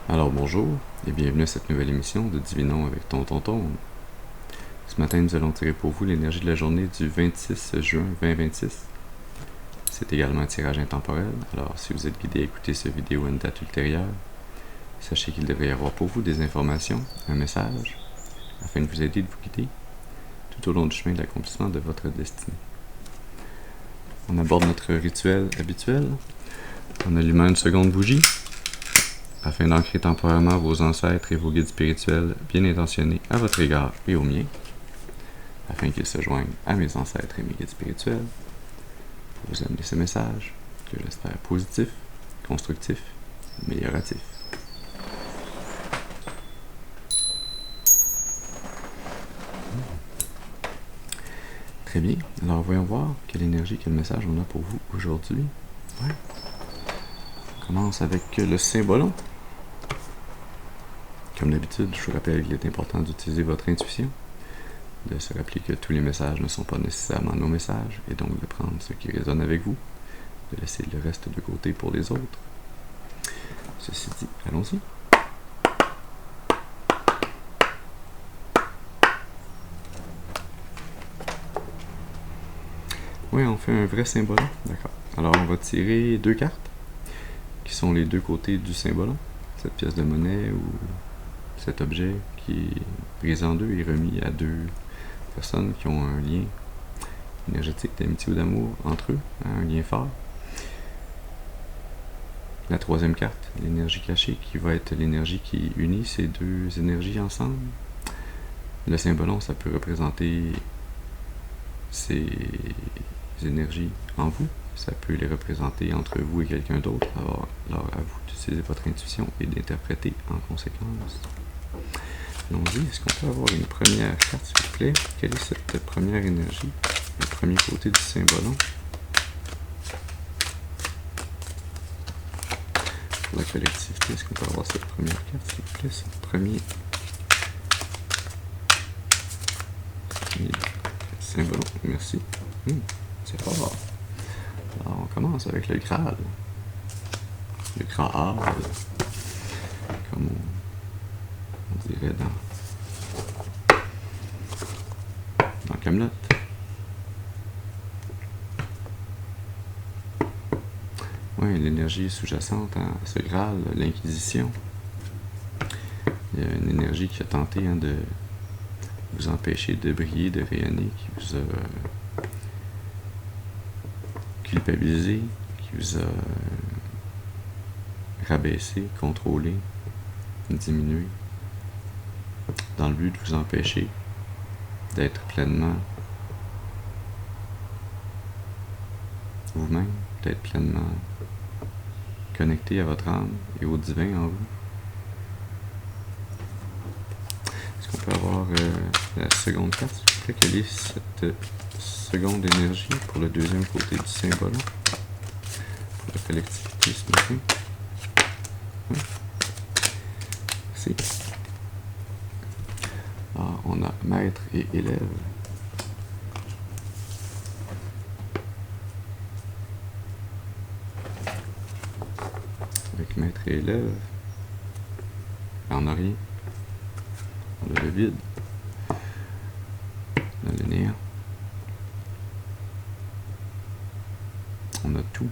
Alors bonjour et bienvenue à cette nouvelle émission de Divinons avec Tonton. Ce matin, nous allons tirer pour vous l'énergie de la journée du 26 juin 2026. C'est également un tirage intemporel, alors si vous êtes guidé à écouter cette vidéo à une date ultérieure, sachez qu'il devrait y avoir pour vous des informations, un message, afin de vous aider de vous guider tout au long du chemin de l'accomplissement de votre destinée. On aborde notre rituel habituel en allumant une seconde bougie, afin d'ancrer temporairement vos ancêtres et vos guides spirituels bien intentionnés à votre égard et au mien, afin qu'ils se joignent à mes ancêtres et mes guides spirituels, pour vous amener ce message que j'espère positif, constructif, amélioratif. Très bien, alors voyons voir quelle énergie, quel message on a pour vous aujourd'hui. Ouais. On commence avec le symbolon. Comme d'habitude, je vous rappelle qu'il est important d'utiliser votre intuition, de se rappeler que tous les messages ne sont pas nécessairement nos messages, et donc de prendre ce qui résonne avec vous, de laisser le reste de côté pour les autres. Ceci dit, allons-y. Oui, on fait un vrai symbolon, d'accord. Alors on va tirer deux cartes, qui sont les deux côtés du symbolon. Cette pièce de monnaie ou cet objet qui est brisé en deux et remis à deux personnes qui ont un lien énergétique d'amitié ou d'amour entre eux, un lien fort. La troisième carte, l'énergie cachée, qui va être l'énergie qui unit ces deux énergies ensemble. Le symbolon, ça peut représenter ces énergies en vous, ça peut les représenter entre vous et quelqu'un d'autre. Alors à vous d'utiliser votre intuition et d'interpréter en conséquence. Allons-y, est-ce qu'on peut avoir une première carte, s'il vous plaît? Quelle est cette première énergie, le premier côté du symbolon? Pour la collectivité, est-ce qu'on peut avoir cette première carte, s'il vous plaît? Ce premier symbolon, merci. C'est fort. Alors on commence avec le Graal. Le Graal, comme on dirait dans Camelot. Oui, l'énergie sous-jacente à ce Graal, l'Inquisition. Il y a une énergie qui a tenté de vous empêcher de briller, de rayonner, qui vous a culpabilisé, qui vous a rabaissé, contrôlé, diminué, dans le but de vous empêcher d'être pleinement vous-même, d'être pleinement connecté à votre âme et au divin en vous. Est-ce qu'on peut avoir la seconde carte, s'il vous plaît? Quelle est cette seconde énergie pour le deuxième côté du symbole, pour la collectivité ce matin? Oui. Merci. Alors, on a maître et élève. Avec maître et élève, on n'a rien. On a le vide. On a le néant. On a tout.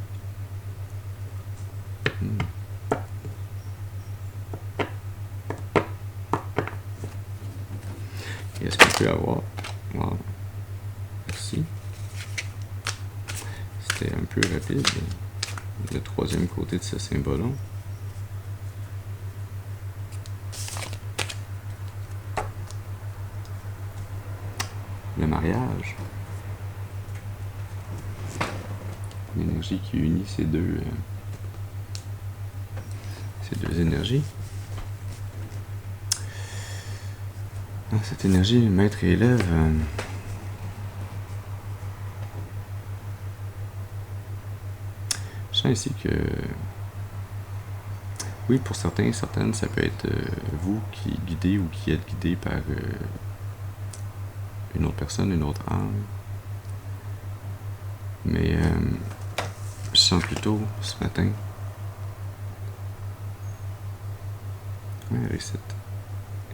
Et est-ce qu'on peut avoir... Wow. Merci. C'était un peu rapide. Le troisième côté de ce symbolon. Le mariage. L'énergie qui unit ces deux énergies. Cette énergie, maître et élève, je sens ici que oui, pour certaines, ça peut être vous qui guidez ou qui êtes guidé par une autre personne, une autre âme. Mais je sens plutôt ce matin Ouais, avec cette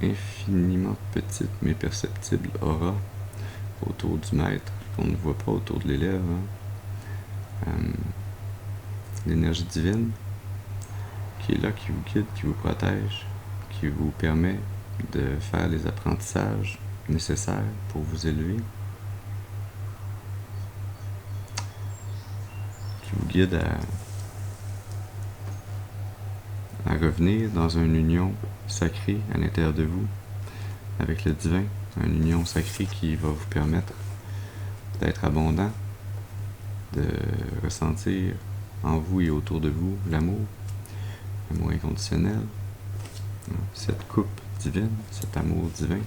infiniment petite mais perceptible aura autour du maître qu'on ne voit pas autour de l'élève. L'énergie divine qui est là, qui vous guide, qui vous protège, qui vous permet de faire les apprentissages nécessaires pour vous élever, qui vous guide à revenir dans une union sacrée à l'intérieur de vous avec le divin, une union sacrée qui va vous permettre d'être abondant, de ressentir en vous et autour de vous l'amour inconditionnel, cette coupe divine, cet amour divin.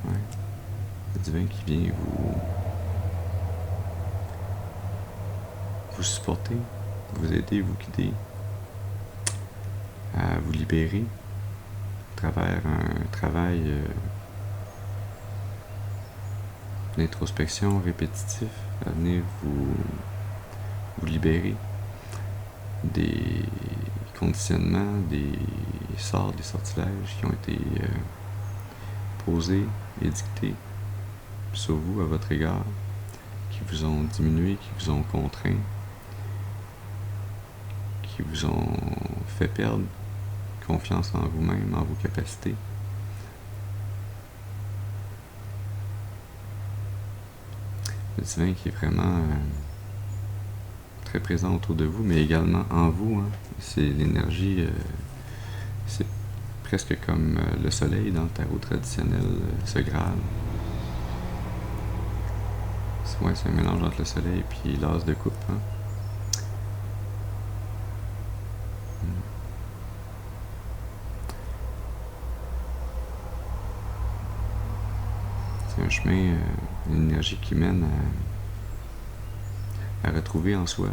Ouais. Le divin qui vient vous supporter, vous aider, vous guider à vous libérer à travers un travail d'introspection répétitif, à venir vous libérer des conditionnements, des sorts, des sortilèges qui ont été posés et dictés sur vous à votre égard, qui vous ont diminué, qui vous ont contraint, qui vous ont fait perdre confiance en vous-même, en vos capacités. Le divin qui est vraiment très présent autour de vous, mais également en vous. Hein. C'est l'énergie, c'est presque comme le soleil dans le tarot traditionnel, ce Graal. C'est un mélange entre le soleil et l'as de coupe. Hein. C'est un chemin, une énergie qui mène à retrouver en soi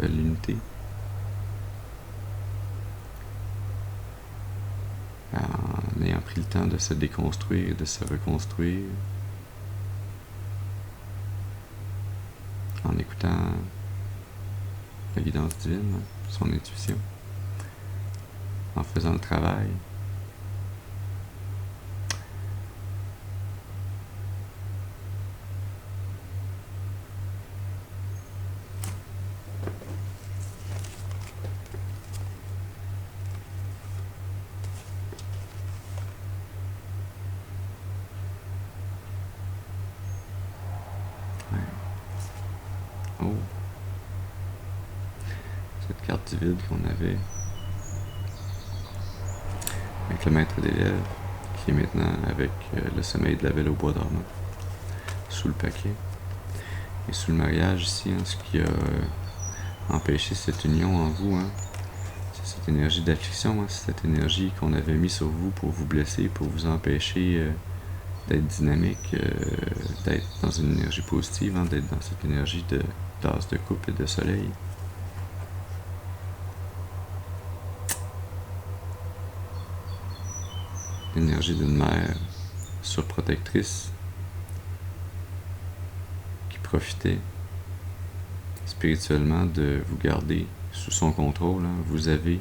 l'unité, en ayant pris le temps de se déconstruire et de se reconstruire, en écoutant la guidance divine, son intuition, en faisant le travail. Oh, cette carte du vide qu'on avait avec le maître d'élève qui est maintenant avec le sommeil de la belle au bois dormant sous le paquet et sous le mariage ici, hein, ce qui a empêché cette union en vous, hein, c'est cette énergie d'affliction, hein, c'est cette énergie qu'on avait mis sur vous pour vous blesser, pour vous empêcher d'être dynamique, d'être dans une énergie positive, hein, d'être dans cette énergie d'as de coupe et de soleil. L'énergie d'une mère surprotectrice qui profitait spirituellement de vous garder sous son contrôle. Hein. Vous avez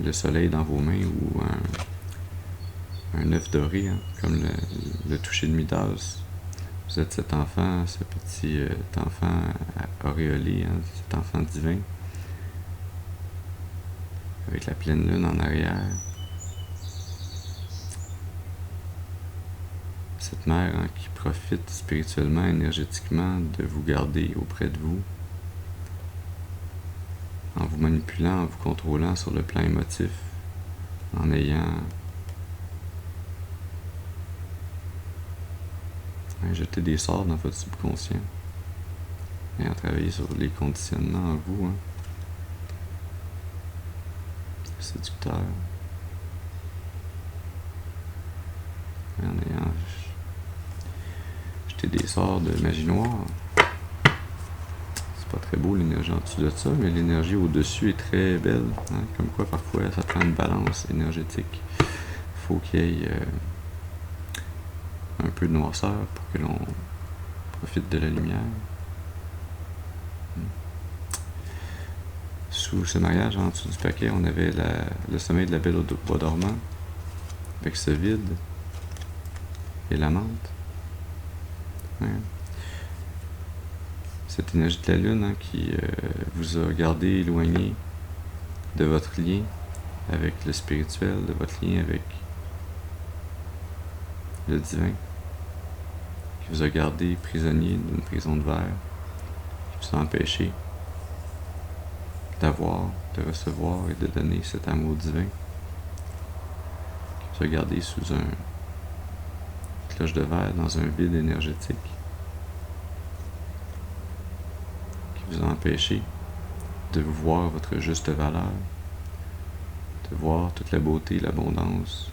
le soleil dans vos mains ou un œuf doré, hein, comme le toucher de Midas. Vous êtes cet enfant, ce petit enfant auréolé, hein, cet enfant divin, avec la pleine lune en arrière. Cette mère, hein, qui profite spirituellement, énergétiquement de vous garder auprès de vous, en vous manipulant, en vous contrôlant sur le plan émotif, en ayant jeté des sorts dans votre subconscient, ayant travaillé sur les conditionnements en vous, hein. Séducteur, en ayant jeté des sorts de magie noire. C'est pas très beau l'énergie en dessous de ça, mais l'énergie au-dessus est très belle, hein, comme quoi parfois ça prend une balance énergétique. Il faut qu'il y ait un peu de noirceur pour que l'on profite de la lumière. sous ce mariage, en dessous du paquet, on avait le sommeil de la belle au bois dormant, avec ce vide et la menthe. Ouais. Cette énergie de la lune qui vous a gardé éloigné de votre lien avec le spirituel, de votre lien avec le divin, qui vous a gardé prisonnier d'une prison de verre, qui vous a empêché d'avoir, de recevoir et de donner cet amour divin, qui vous a gardé sous une cloche de verre dans un vide énergétique, qui vous a empêché de vous voir votre juste valeur, de voir toute la beauté et l'abondance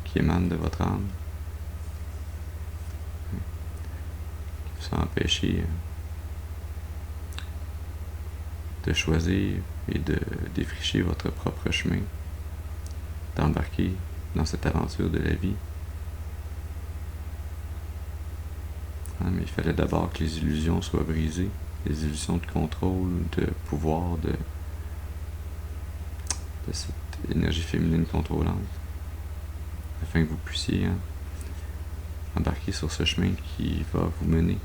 qui émane de votre âme, qui vous a empêché de choisir et de défricher votre propre chemin, d'embarquer dans cette aventure de la vie. Mais il fallait d'abord que les illusions soient brisées, les illusions de contrôle, de pouvoir, de cette énergie féminine contrôlante, afin que vous puissiez embarquer sur ce chemin qui va vous mener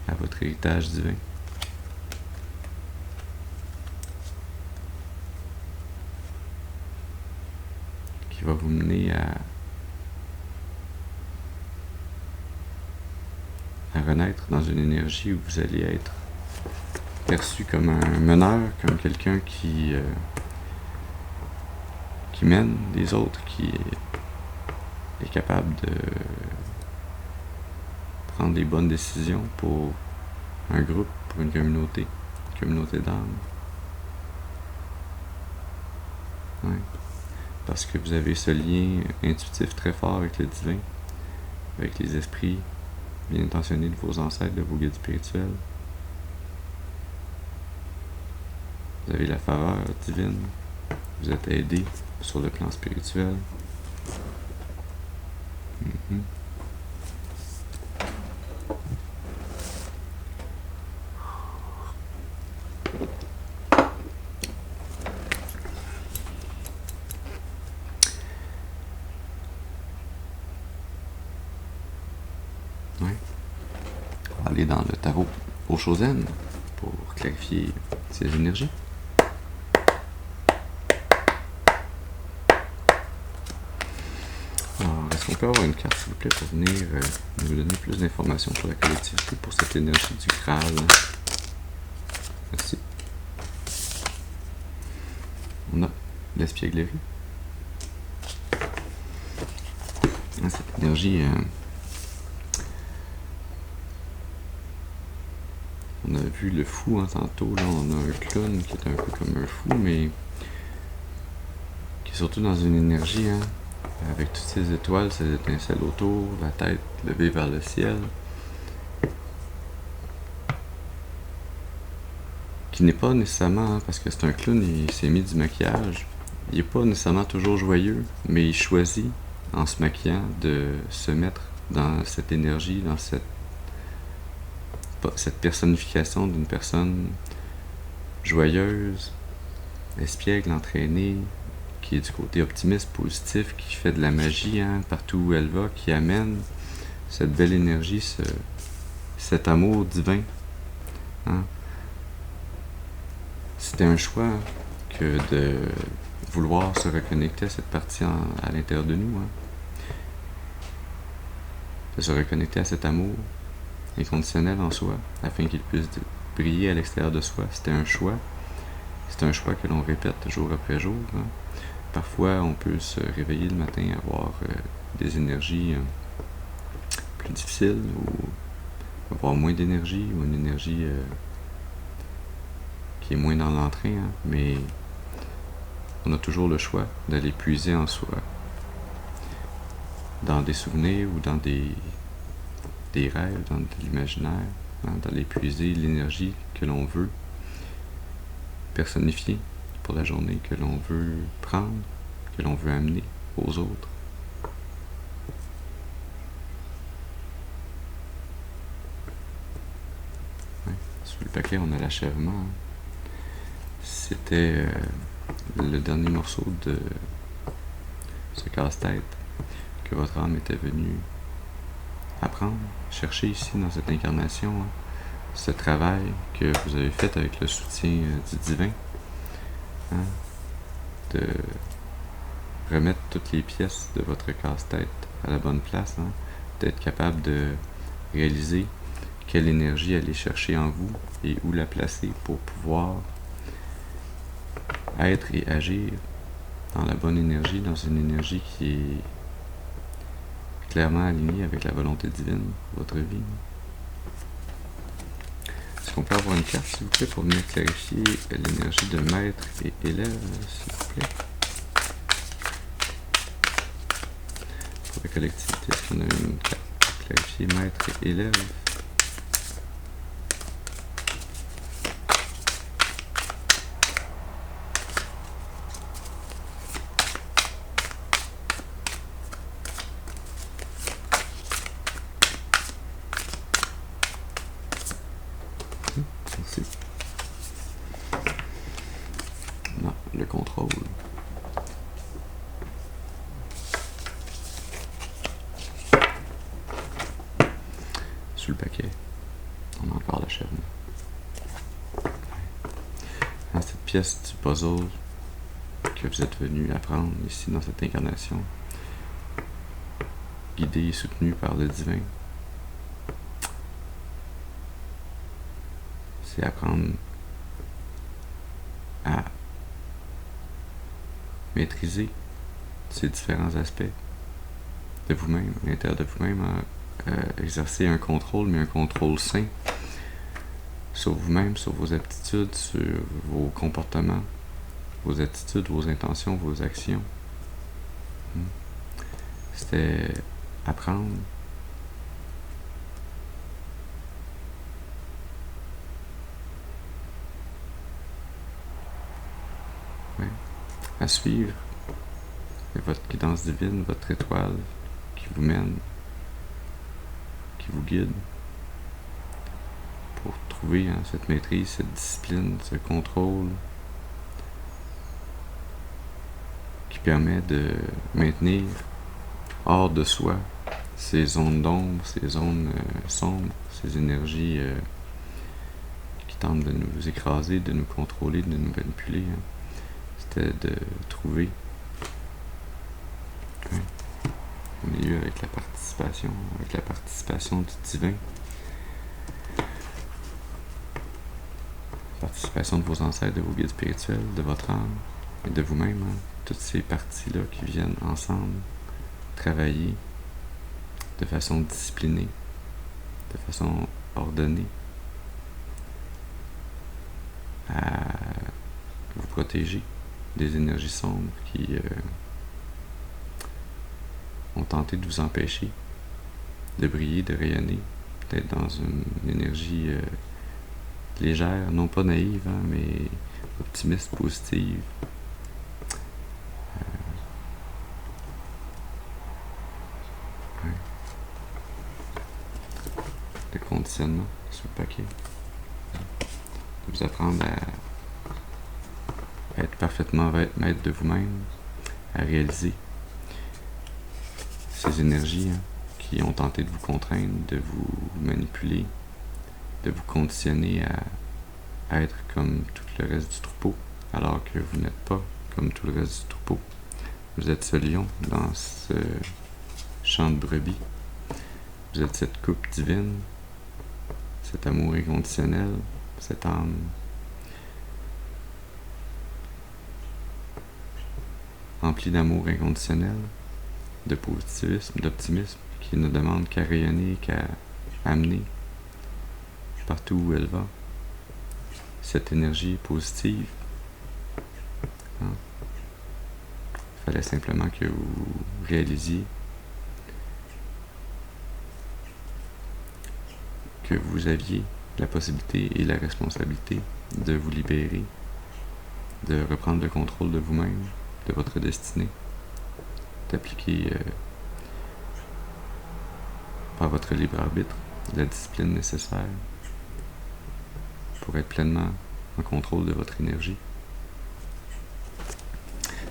à votre héritage divin. Qui va vous mener à renaître dans une énergie où vous allez être perçu comme un meneur, comme quelqu'un qui mène les autres, qui est capable de prendre les bonnes décisions pour un groupe, pour une communauté d'âmes. Ouais. Parce que vous avez ce lien intuitif très fort avec le divin, avec les esprits bien intentionnés de vos ancêtres, de vos guides spirituels. Vous avez la faveur divine, vous êtes aidé sur le plan spirituel. Ouais. On va aller dans le tarot Oshozen pour clarifier ces énergies. Alors, est-ce qu'on peut avoir une carte, s'il vous plaît, pour venir nous donner plus d'informations sur la collectivité pour cette énergie du Graal? Merci. On a l'espièglerie. Cette énergie... on a vu le fou tantôt, là on a un clown qui est un peu comme un fou, mais qui est surtout dans une énergie, avec toutes ces étoiles, ces étincelles autour, la tête levée vers le ciel, qui n'est pas nécessairement, parce que c'est un clown, il s'est mis du maquillage, il n'est pas nécessairement toujours joyeux, mais il choisit, en se maquillant, de se mettre dans cette énergie, dans cette personnification d'une personne joyeuse, espiègle, entraînée, qui est du côté optimiste, positif, qui fait de la magie partout où elle va, qui amène cette belle énergie, cet amour divin. C'était un choix que de vouloir se reconnecter à cette partie à l'intérieur de nous, de se reconnecter à cet amour inconditionnel en soi, afin qu'il puisse briller à l'extérieur de soi. C'était un choix. C'est un choix que l'on répète jour après jour. Parfois, on peut se réveiller le matin, avoir des énergies plus difficiles, ou avoir moins d'énergie, ou une énergie qui est moins dans l'entrain, mais on a toujours le choix d'aller puiser en soi, dans des souvenirs ou dans des rêves, dans de l'imaginaire, d'aller puiser l'énergie que l'on veut personnifier pour la journée, que l'on veut prendre, que l'on veut amener aux autres. Ouais. Sous le paquet, on a l'achèvement. C'était le dernier morceau de ce casse-tête que votre âme était venue apprendre, chercher ici dans cette incarnation, ce travail que vous avez fait avec le soutien du divin, de remettre toutes les pièces de votre casse-tête à la bonne place, d'être capable de réaliser quelle énergie aller chercher en vous et où la placer pour pouvoir être et agir dans la bonne énergie, dans une énergie qui est clairement alignée avec la volonté divine de votre vie. Est-ce qu'on peut avoir une carte, s'il vous plaît, pour venir clarifier l'énergie de maître et élève, s'il vous plaît? Pour la collectivité, est-ce qu'on a une carte pour clarifier maître et élève? Merci. Non, le contrôle. Sous le paquet, on a encore l'achèvement. Dans cette pièce du puzzle que vous êtes venu apprendre ici dans cette incarnation, guidé et soutenu par le divin, c'est apprendre à maîtriser ces différents aspects de vous-même, à l'intérieur de vous-même, exercer un contrôle, mais un contrôle sain sur vous-même, sur vos aptitudes, sur vos comportements, vos attitudes, vos intentions, vos actions. C'était apprendre à suivre votre guidance divine, votre étoile qui vous mène, qui vous guide pour trouver cette maîtrise, cette discipline, ce contrôle qui permet de maintenir hors de soi ces zones d'ombre, ces zones sombres, ces énergies qui tentent de nous écraser, de nous contrôler, de nous manipuler. C'était de trouver au milieu avec la participation du divin, la participation de vos ancêtres, de vos guides spirituels, de votre âme et de vous-même, toutes ces parties-là qui viennent ensemble travailler de façon disciplinée, de façon ordonnée, à vous protéger des énergies sombres qui ont tenté de vous empêcher de briller, de rayonner, d'être dans une énergie légère, non pas naïve, mais optimiste, positive. Le conditionnement sur le paquet. De vous apprendre à être parfaitement maître de vous-même, à réaliser ces énergies qui ont tenté de vous contraindre, de vous manipuler, de vous conditionner à être comme tout le reste du troupeau, alors que vous n'êtes pas comme tout le reste du troupeau. Vous êtes ce lion dans ce champ de brebis. Vous êtes cette coupe divine, cet amour inconditionnel, cette âme remplie d'amour inconditionnel, de positivisme, d'optimisme, qui ne demande qu'à rayonner, qu'à amener partout où elle va cette énergie positive. Il fallait simplement que vous réalisiez que vous aviez la possibilité et la responsabilité de vous libérer, de reprendre le contrôle de vous-même, de votre destinée, d'appliquer par votre libre arbitre la discipline nécessaire pour être pleinement en contrôle de votre énergie.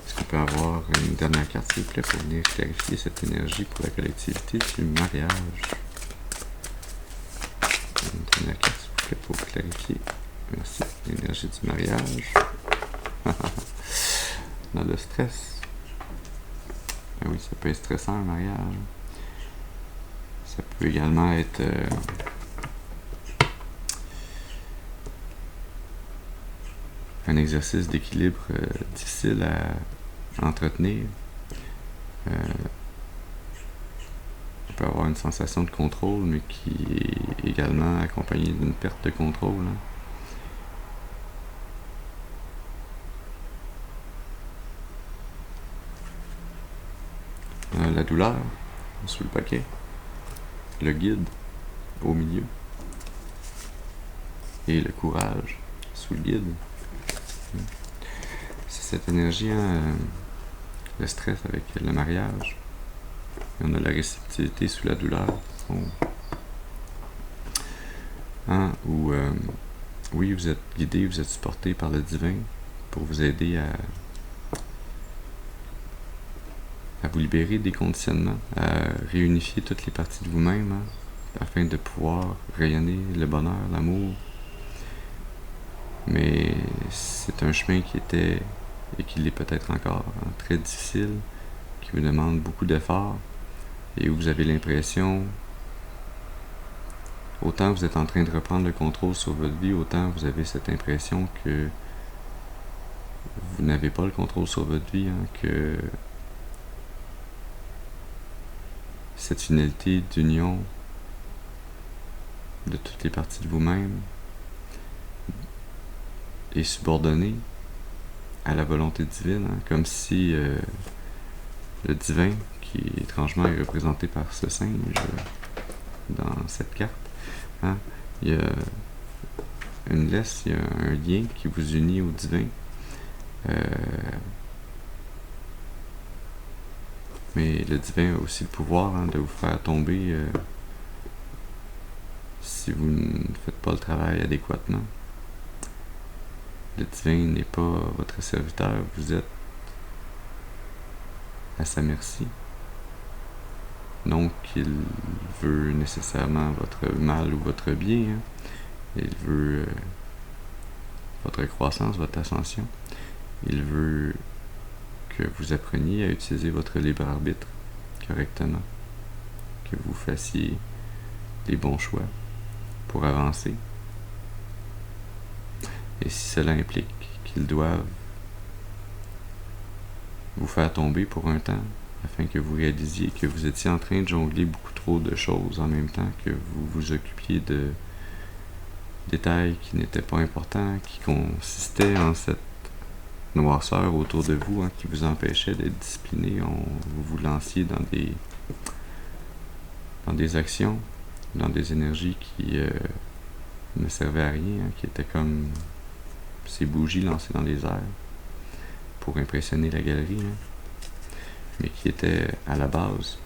Est-ce qu'on peut avoir une dernière carte, s'il vous plaît, pour venir clarifier cette énergie pour la collectivité du mariage? Une dernière carte, s'il vous plaît, pour clarifier. Merci. L'énergie du mariage. Dans le stress. Ben oui, ça peut être stressant, un mariage. Ça peut également être un exercice d'équilibre difficile à entretenir. On peut avoir une sensation de contrôle, mais qui est également accompagnée d'une perte de contrôle. La douleur, sous le paquet. Le guide, au milieu. Et le courage, sous le guide. C'est cette énergie, le stress avec le mariage. Et on a la réceptivité sous la douleur. Oui, vous êtes guidé, vous êtes supporté par le divin pour vous aider à vous libérer des conditionnements, à réunifier toutes les parties de vous-même, afin de pouvoir rayonner le bonheur, l'amour. Mais c'est un chemin qui était, et qui l'est peut-être encore, très difficile, qui vous demande beaucoup d'efforts, et où vous avez l'impression, autant vous êtes en train de reprendre le contrôle sur votre vie, autant vous avez cette impression que vous n'avez pas le contrôle sur votre vie, que cette finalité d'union de toutes les parties de vous-même est subordonnée à la volonté divine, comme si le divin, qui étrangement est représenté par ce singe dans cette carte, il y a une laisse, il y a un lien qui vous unit au divin. Mais le divin a aussi le pouvoir de vous faire tomber si vous ne faites pas le travail adéquatement. Le divin n'est pas votre serviteur, vous êtes à sa merci. Donc, il veut nécessairement votre mal ou votre bien. Il veut votre croissance, votre ascension. Il veut que vous appreniez à utiliser votre libre arbitre correctement, que vous fassiez les bons choix pour avancer. Et si cela implique qu'ils doivent vous faire tomber pour un temps, afin que vous réalisiez que vous étiez en train de jongler beaucoup trop de choses en même temps, que vous vous occupiez de détails qui n'étaient pas importants, qui consistaient en cette noirceur autour de vous, qui vous empêchait d'être discipliné. Vous vous lanciez dans des actions, dans des énergies qui ne servaient à rien, qui étaient comme ces bougies lancées dans les airs pour impressionner la galerie, mais qui étaient à la base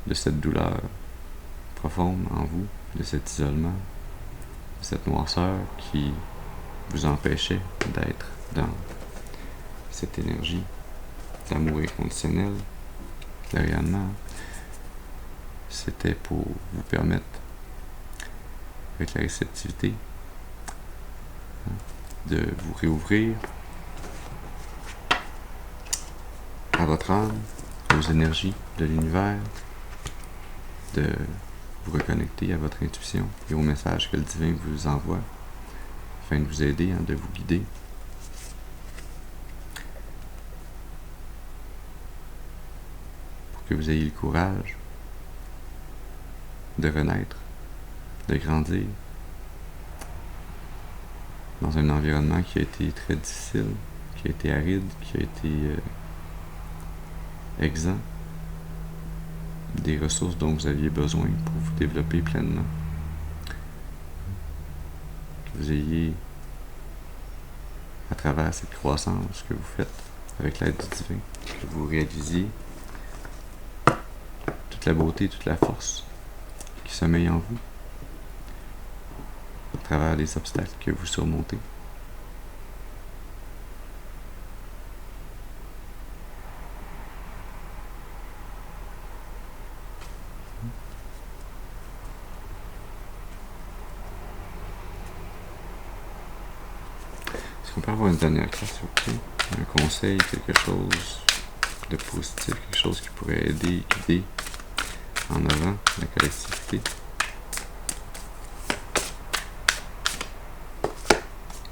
de cette douleur profonde en vous, de cet isolement, de cette noirceur qui vous empêchait d'être dans cette énergie d'amour inconditionnel. Clairement, c'était pour vous permettre, avec la réceptivité, de vous réouvrir à votre âme, aux énergies de l'univers, de vous reconnecter à votre intuition et au message que le divin vous envoie, afin de vous aider, de vous guider. Pour que vous ayez le courage de renaître, de grandir dans un environnement qui a été très difficile, qui a été aride, qui a été exempt des ressources dont vous aviez besoin pour vous développer pleinement. Que vous ayez, à travers cette croissance que vous faites avec l'aide du divin, que vous réalisiez toute la beauté, toute la force qui sommeille en vous. travers les obstacles que vous surmontez. Est-ce qu'on peut avoir une dernière carte, s'il vous plaît? Un conseil, quelque chose de positif, quelque chose qui pourrait aider, guider en avant la collectivité.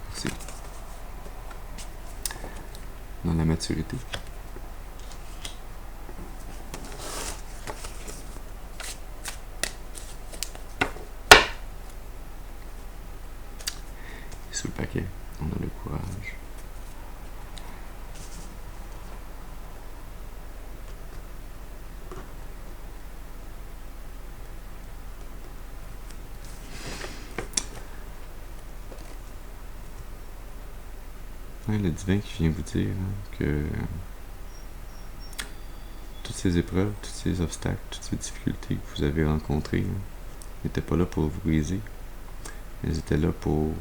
Merci. Dans la maturité. Et sous le paquet, on a le courage. Ouais, le divin qui vient vous dire que toutes ces épreuves, tous ces obstacles, toutes ces difficultés que vous avez rencontrées n'étaient pas là pour vous briser. Elles étaient là pour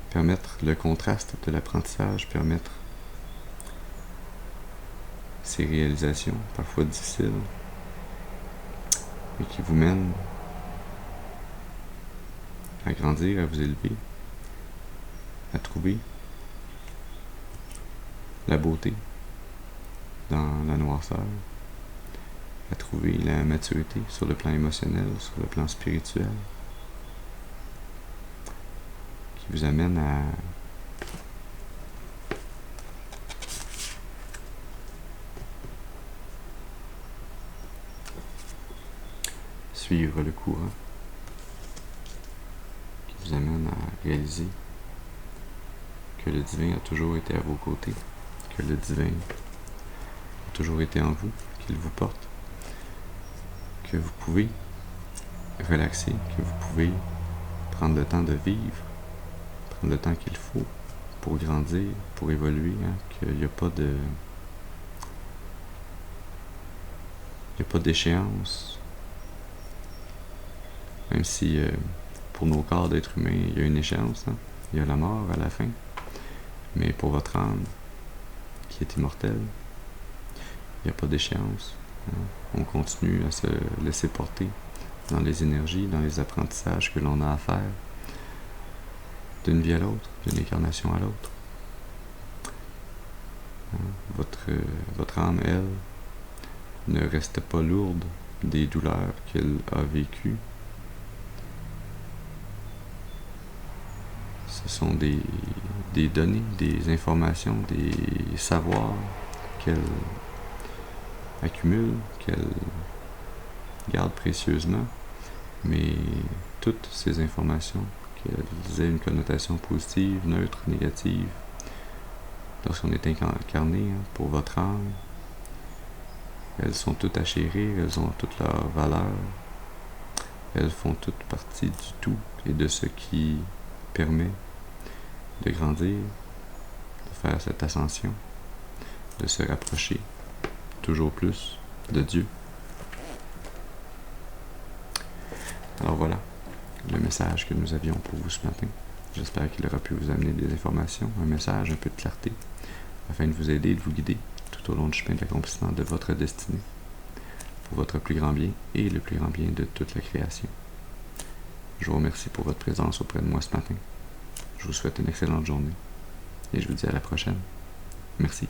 permettre le contraste de l'apprentissage, permettre ces réalisations, parfois difficiles, mais qui vous mènent à grandir, à vous élever, à trouver la beauté dans la noirceur, à trouver la maturité sur le plan émotionnel, sur le plan spirituel, qui vous amène à suivre le courant, qui vous amène à réaliser que le divin a toujours été à vos côtés, que le divin a toujours été en vous, qu'il vous porte, que vous pouvez relaxer, que vous pouvez prendre le temps de vivre, prendre le temps qu'il faut pour grandir, pour évoluer, qu'il n'y a pas de... Il n'y a pas d'échéance. Même si pour nos corps d'êtres humains, il y a une échéance, il y a la mort à la fin. Mais pour votre âme, qui est immortelle, il n'y a pas d'échéance. On continue à se laisser porter dans les énergies, dans les apprentissages que l'on a à faire, d'une vie à l'autre, d'une incarnation à l'autre. Votre âme, elle, ne reste pas lourde des douleurs qu'elle a vécues. Ce sont des données, des informations, des savoirs qu'elle accumule, qu'elle garde précieusement, mais toutes ces informations, qu'elles aient une connotation positive, neutre, négative, lorsqu'on est incarné pour votre âme, elles sont toutes à chérir, elles ont toute leur valeur, elles font toutes partie du tout et de ce qui permet de grandir, de faire cette ascension, de se rapprocher toujours plus de Dieu. Alors voilà, le message que nous avions pour vous ce matin. J'espère qu'il aura pu vous amener des informations, un message, un peu de clarté, afin de vous aider et de vous guider tout au long du chemin d'accomplissement de votre destinée, pour votre plus grand bien et le plus grand bien de toute la création. Je vous remercie pour votre présence auprès de moi ce matin. Je vous souhaite une excellente journée et je vous dis à la prochaine. Merci.